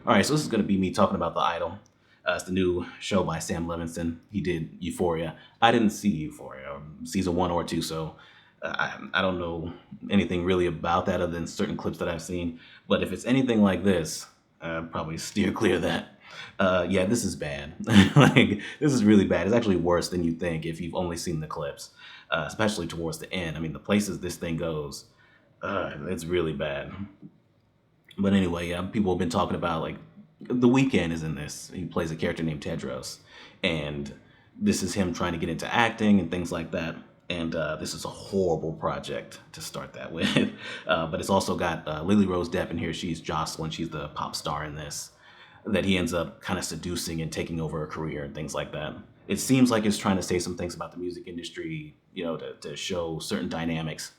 All right, so this is going to be me talking about The Idol. It's the new show by Sam Levinson. He did Euphoria. I didn't see Euphoria, season one or two, so I don't know anything really about that other than certain clips that I've seen. But if it's anything like this, I'd probably steer clear of that. Yeah, this is bad. Like, this is really bad. It's actually worse than you think if you've only seen the clips, especially towards the end. I mean, the places this thing goes, it's really bad. But anyway, yeah, people have been talking about like the weekend is in this. He plays a character named Tedros, and this is him trying to get into acting and things like that. And this is a horrible project to start that with. But it's also got Lily Rose Depp in here. She's Jocelyn. She's the pop star in this. That he ends up kind of seducing and taking over her career and things like that. It seems like it's trying to say some things about the music industry, to show certain dynamics.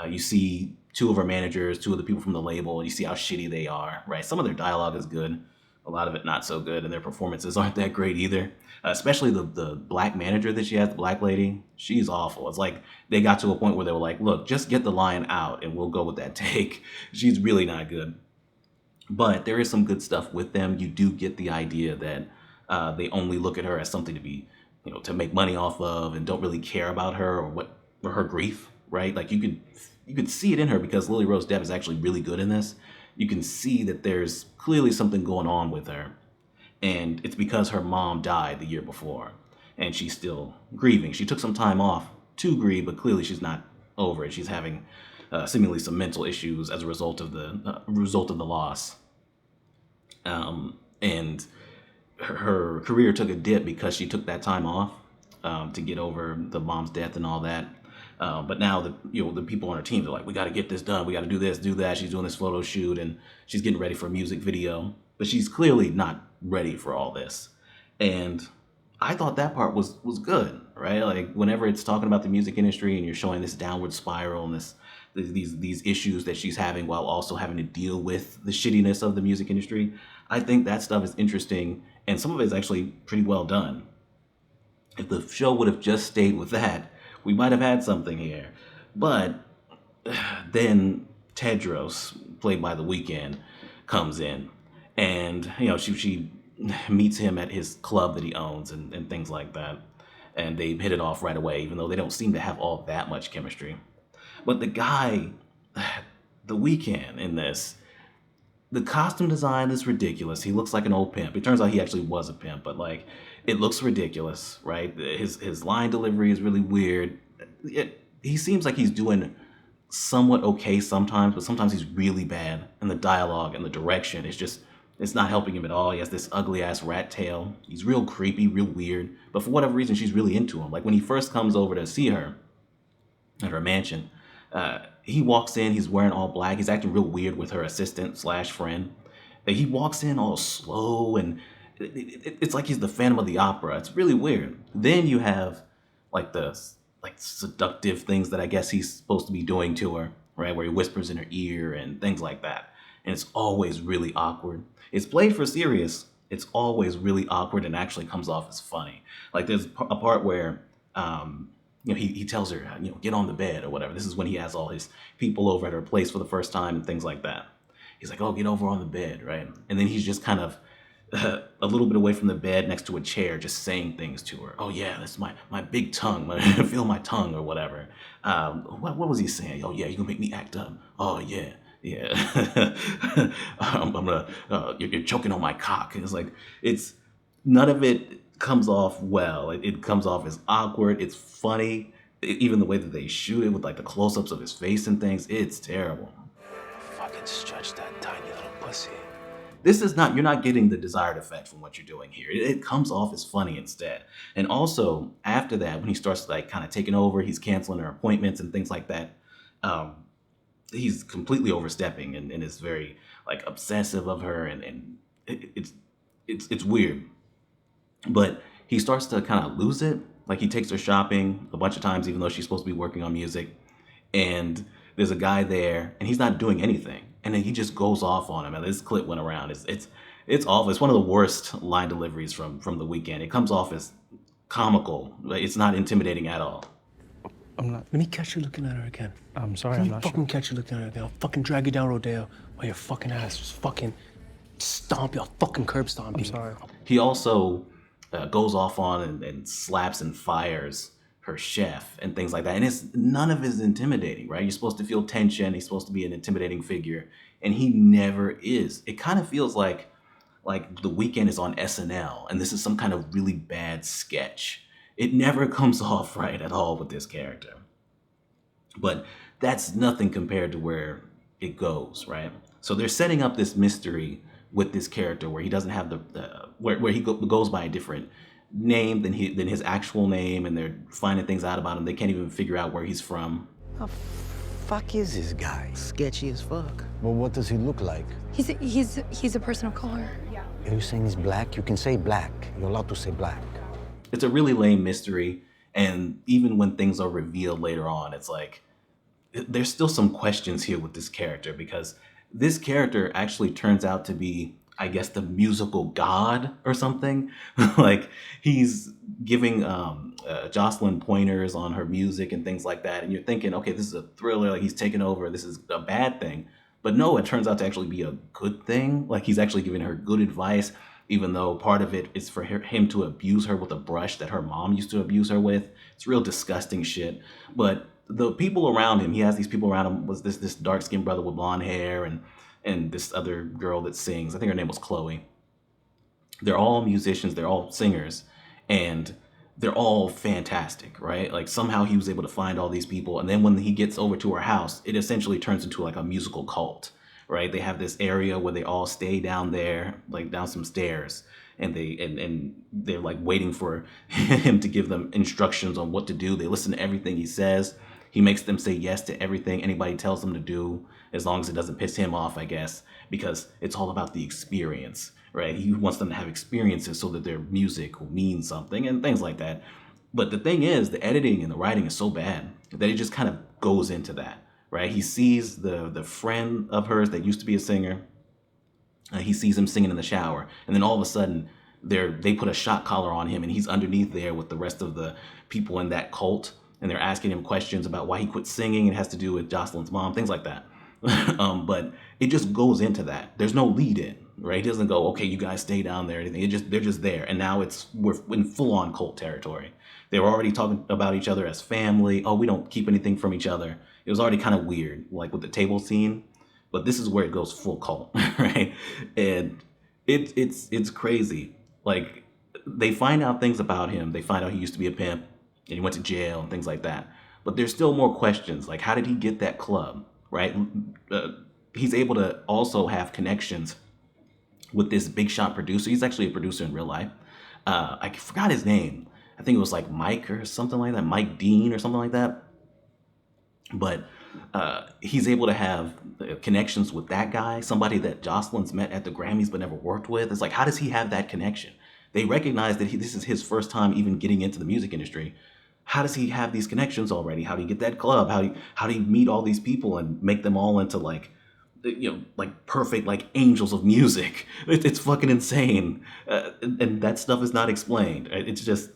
You see two of our managers, two of the people from the label, and you see how shitty they are, right? Some of their dialogue is good, a lot of it not so good, and their performances aren't that great either. Especially the black manager that she has, the black lady, she's awful. It's like they got to a point where they were like, look, just get the line out and we'll go with that take. She's really not good. But there is some good stuff with them. You do get the idea that they only look at her as something to be, to make money off of, and don't really care about her or her grief, right? Like you could see it in her because Lily Rose Depp is actually really good in this. You can see that there's clearly something going on with her, and it's because her mom died the year before, and she's still grieving. She took some time off to grieve, but clearly she's not over it. She's having seemingly some mental issues as a result of the loss, and her career took a dip because she took that time off to get over the mom's death and all that. But now the people on her team are like, we got to get this done. We got to do this, do that. She's doing this photo shoot and she's getting ready for a music video, but she's clearly not ready for all this. And I thought that part was good, right? Like whenever it's talking about the music industry and you're showing this downward spiral and these issues that she's having while also having to deal with the shittiness of the music industry, I think that stuff is interesting and some of it is actually pretty well done. If the show would have just stayed with that, we might have had something here. But then Tedros, played by The Weeknd, comes in, and she meets him at his club that he owns and things like that, and they hit it off right away, even though they don't seem to have all that much chemistry. But the guy, The Weeknd in this, the costume design is ridiculous. He looks like an old pimp. It turns out he actually was a pimp, but like it looks ridiculous, right? His line delivery is really weird. He seems like he's doing somewhat okay sometimes, but sometimes he's really bad. And the dialogue and the direction is just it's not helping him at all. He has this ugly ass rat tail. He's real creepy, real weird. But for whatever reason, she's really into him. Like when he first comes over to see her at her mansion, he walks in, he's wearing all black. He's acting real weird with her assistant slash friend. He walks in all slow and it's like he's the Phantom of the Opera. It's really weird. Then you have like the seductive things that I guess he's supposed to be doing to her, right? Where he whispers in her ear and things like that. And it's always really awkward. It's played for serious. It's always really awkward and actually comes off as funny. Like there's a part where he tells her, get on the bed or whatever. This is when he has all his people over at her place for the first time and things like that. He's like, oh, get over on the bed, right? And then he's just kind of a little bit away from the bed next to a chair, just saying things to her. Oh yeah, that's my big tongue. Feel my tongue or whatever. What was he saying? Oh yeah, you gonna make me act up. Oh yeah, yeah. I'm gonna. You're choking on my cock. It's like it's none of it comes off well. It comes off as awkward. It's funny. Even the way that they shoot it with like the close-ups of his face and things, it's terrible. Fucking stretch that tiny little pussy. This is not, you're not getting the desired effect from what you're doing here. It comes off as funny instead. And also, after that, when he starts like kind of taking over, he's canceling her appointments and things like that. He's completely overstepping and is very like obsessive of her and it's weird. But he starts to kind of lose it. Like he takes her shopping a bunch of times, even though she's supposed to be working on music. And there's a guy there and he's not doing anything. And then he just goes off on him. And this clip went around. It's awful. It's one of the worst line deliveries from The Weeknd. It comes off as comical. It's not intimidating at all. I'm not. Let me catch you looking at her again. I'm sorry, Let I'm me not fucking sure. catch you looking at her again. I'll fucking drag you down Rodeo while your fucking ass just fucking Stomp your fucking curb stomping. I'm sorry. He also goes off on and slaps and fires her chef and things like that. And it's none of it is intimidating, right? You're supposed to feel tension. He's supposed to be an intimidating figure, and he never is. It kind of feels like The Weeknd is on SNL, and this is some kind of really bad sketch. It never comes off right at all with this character. But that's nothing compared to where it goes, right? So they're setting up this mystery with this character where he doesn't have where he goes by a different name than his actual name, and they're finding things out about him. They can't even figure out where he's from. The fuck is this guy? Sketchy as fuck. Well, what does he look like? He's a person of color. Are you saying he's black? You can say black. You're allowed to say black. It's a really lame mystery, and even when things are revealed later on, it's like there's still some questions here with this character, because this character actually turns out to be, I guess, the musical god or something. Like, he's giving Jocelyn pointers on her music and things like that, and you're thinking, okay, this is a thriller, like he's taking over, this is a bad thing. But no, it turns out to actually be a good thing. Like, he's actually giving her good advice, even though part of it is for him to abuse her with a brush that her mom used to abuse her with. It's real disgusting shit. But the people around him, he has these people around him, was this dark-skinned brother with blonde hair, and this other girl that sings. I think her name was Chloe. They're all musicians, they're all singers, and they're all fantastic, right? Like, somehow he was able to find all these people, and then when he gets over to her house, it essentially turns into like a musical cult, right? They have this area where they all stay down there, like down some stairs, and they're like waiting for him to give them instructions on what to do. They listen to everything he says. He makes them say yes to everything anybody tells them to do, as long as it doesn't piss him off, I guess, because it's all about the experience, right? He wants them to have experiences so that their music will mean something and things like that. But the thing is, the editing and the writing is so bad that it just kind of goes into that, right? He sees the friend of hers that used to be a singer. He sees him singing in the shower, and then all of a sudden they put a shot collar on him, and he's underneath there with the rest of the people in that cult, and they're asking him questions about why he quit singing. It has to do with Jocelyn's mom, things like that. But it just goes into that. There's no lead in, right? He doesn't go, okay, you guys stay down there or anything. They're just there, and now we're in full on cult territory. They were already talking about each other as family. Oh, we don't keep anything from each other. It was already kind of weird, like with the table scene. But this is where it goes full cult, right? And it's crazy. Like, they find out things about him. They find out he used to be a pimp, and he went to jail and things like that. But there's still more questions, like, how did he get that club, right? He's able to also have connections with this big shot producer. He's actually a producer in real life. I forgot his name. I think it was like Mike or something like that, Mike Dean or something like that. But he's able to have connections with that guy, somebody that Jocelyn's met at the Grammys but never worked with. It's like, how does he have that connection? They recognize that this is his first time even getting into the music industry. How does he have these connections already? How do you get that club? How do you meet all these people and make them all into like perfect, like angels of music? It's fucking insane. And that stuff is not explained. It's just,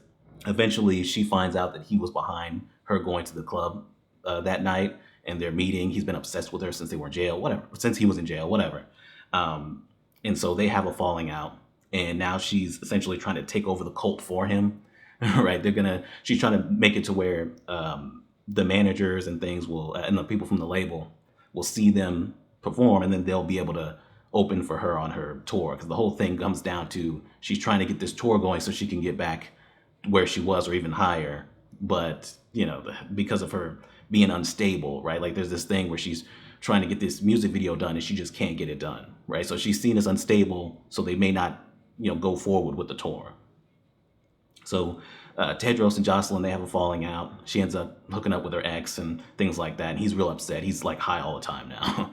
eventually she finds out that he was behind her going to the club that night, and they're meeting. He's been obsessed with her since they were in jail, whatever, since he was in jail, whatever. And so they have a falling out, and now she's essentially trying to take over the cult for him. Right? She's trying to make it to where the managers and things and the people from the label will see them perform, and then they'll be able to open for her on her tour. Because the whole thing comes down to, she's trying to get this tour going so she can get back where she was or even higher. But, because of her being unstable, right? Like, there's this thing where she's trying to get this music video done and she just can't get it done, right? So she's seen as unstable, so they may not, go forward with the tour. So Tedros and Jocelyn, they have a falling out. She ends up hooking up with her ex and things like that. And he's real upset. He's like high all the time now.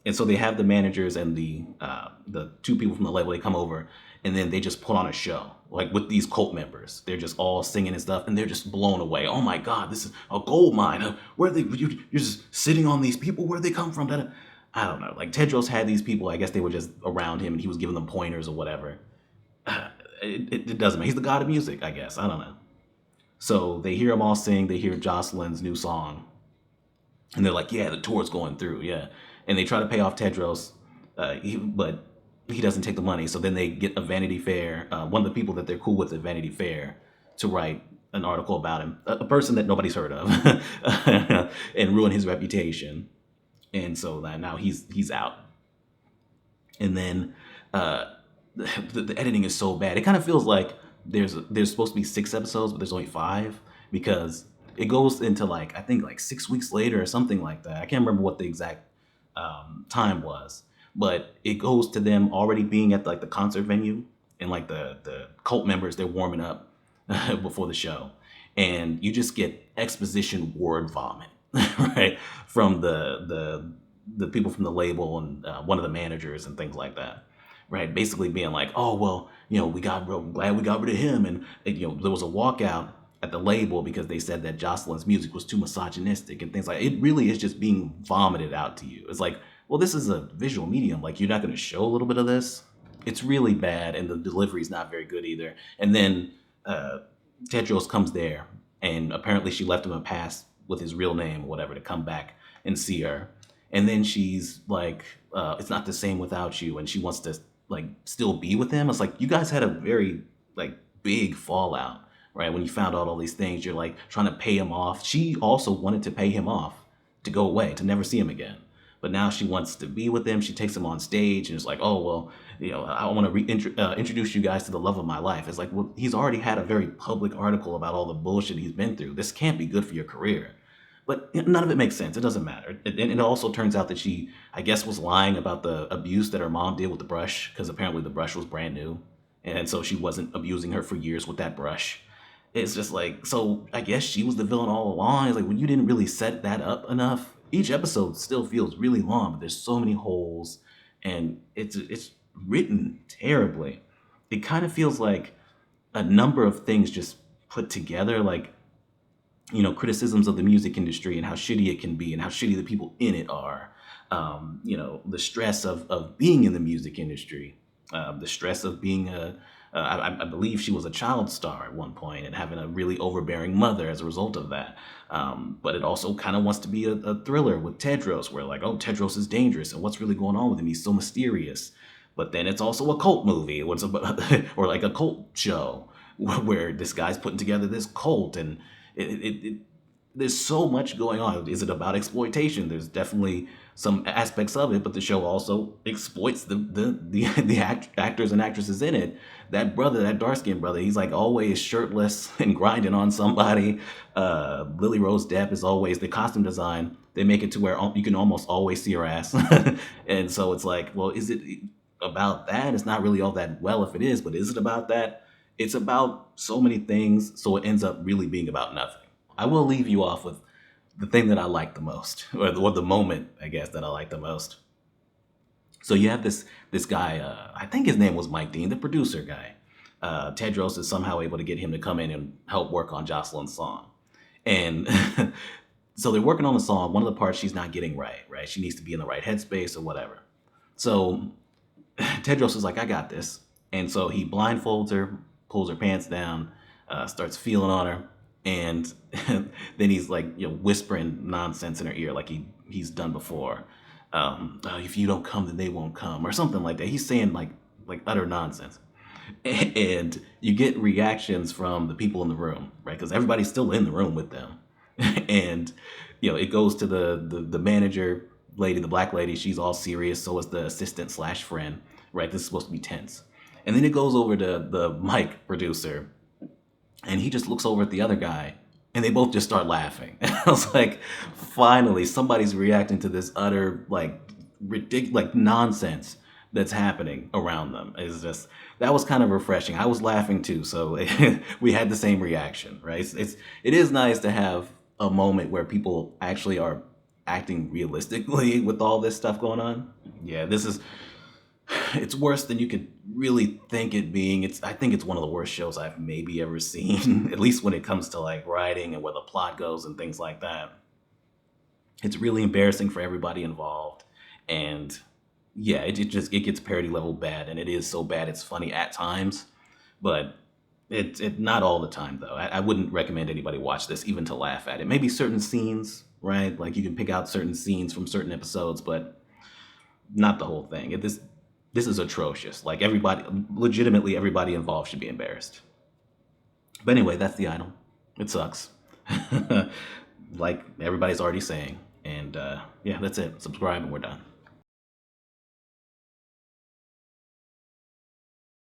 And so they have the managers and the two people from the label. They come over, and then they just put on a show, like with these cult members. They're just all singing and stuff, and they're just blown away. Oh my God, this is a gold mine. Where are they? You're just sitting on these people. Where they come from? I don't know. Like, Tedros had these people. I guess they were just around him, and he was giving them pointers or whatever. It doesn't matter. He's the god of music, I guess. I don't know. So they hear them all sing. They hear Jocelyn's new song, and they're like, yeah, the tour's going through, yeah. And they try to pay off Tedros, but he doesn't take the money. So then they get a Vanity Fair, one of the people that they're cool with at Vanity Fair, to write an article about him, a person that nobody's heard of, and ruin his reputation. And so now he's out. And then the editing is so bad. It kind of feels like there's supposed to be 6 episodes, but there's only 5, because it goes into like, I think like 6 weeks later or something like that. I can't remember what the exact time was, but it goes to them already being at like the concert venue, and like the cult members, they're warming up before the show, and you just get exposition word vomit, right, from the people from the label and one of the managers and things like that, right? Basically being like, oh well, we got real glad we got rid of him, and there was a walkout at the label because they said that Jocelyn's music was too misogynistic and things like that. It really is just being vomited out to you. It's like, well, this is a visual medium. Like, you're not going to show a little bit of this. It's really bad, and the delivery is not very good either. And then Tedros comes there, and apparently she left him a pass with his real name or whatever to come back and see her. And then she's like, it's not the same without you, and she wants to like still be with him. It's like, you guys had a very like big fallout, right? When you found out all these things, you're like trying to pay him off. She also wanted to pay him off to go away, to never see him again. But now she wants to be with him. She takes him on stage and it's like, oh, well, I want to introduce you guys to the love of my life. It's like, well, he's already had a very public article about all the bullshit he's been through. This can't be good for your career. But none of it makes sense. It doesn't matter. And it also turns out that she, I guess, was lying about the abuse that her mom did with the brush, because apparently the brush was brand new. And so she wasn't abusing her for years with that brush. It's just like, so I guess she was the villain all along. It's like, well, you didn't really set that up enough. Each episode still feels really long, but there's so many holes, and it's written terribly. It kind of feels like a number of things just put together, like, criticisms of the music industry and how shitty it can be and how shitty the people in it are. The stress of being in the music industry, the stress of being I believe she was a child star at one point and having a really overbearing mother as a result of that. But it also kind of wants to be a thriller with Tedros, where like, oh, Tedros is dangerous and what's really going on with him? He's so mysterious. But then it's also a cult movie, or like a cult show where this guy's putting together this cult, and there's so much going on. Is it about exploitation? There's definitely some aspects of it, but the show also exploits the actors and actresses in it. That brother, that dark-skinned brother, he's like always shirtless and grinding on somebody. Lily Rose Depp is always, the costume design, they make it to where you can almost always see her ass. And so it's like, well, is it about that? It's not really all that well if it is, but is it about that? It's about so many things, so it ends up really being about nothing. I will leave you off with the thing that I like the most, or the moment, I guess, that I like the most. So you have this guy, I think his name was Mike Dean, the producer guy. Tedros is somehow able to get him to come in and help work on Jocelyn's song. And so they're working on the song. One of the parts she's not getting right? She needs to be in the right headspace or whatever. So Tedros is like, I got this. And so he blindfolds her, pulls her pants down, starts feeling on her. And then he's like, whispering nonsense in her ear like he's done before. If you don't come, then they won't come, or something like that. He's saying like utter nonsense. And you get reactions from the people in the room, right? Because everybody's still in the room with them. And, it goes to the manager lady, the black lady. She's all serious. So is the assistant / friend, right? This is supposed to be tense. And then it goes over to the mic producer, and he just looks over at the other guy, and they both just start laughing. And I was like, finally, somebody's reacting to this utter, like, ridiculous, nonsense that's happening around them. It's just, that was kind of refreshing. I was laughing too, so we had the same reaction, right? It is nice to have a moment where people actually are acting realistically with all this stuff going on. Yeah, it's worse than you could really think it being. I think it's one of the worst shows I've maybe ever seen, at least when it comes to like writing and where the plot goes and things like that. It's really embarrassing for everybody involved. And yeah, it gets parody level bad, and it is so bad it's funny at times, but it not all the time though. I wouldn't recommend anybody watch this even to laugh at it. Maybe certain scenes, right? Like you can pick out certain scenes from certain episodes, but not the whole thing. This This is atrocious. Like everybody, legitimately everybody involved should be embarrassed. But anyway, that's the idol. It sucks. Like everybody's already saying. And yeah, that's it. Subscribe and we're done.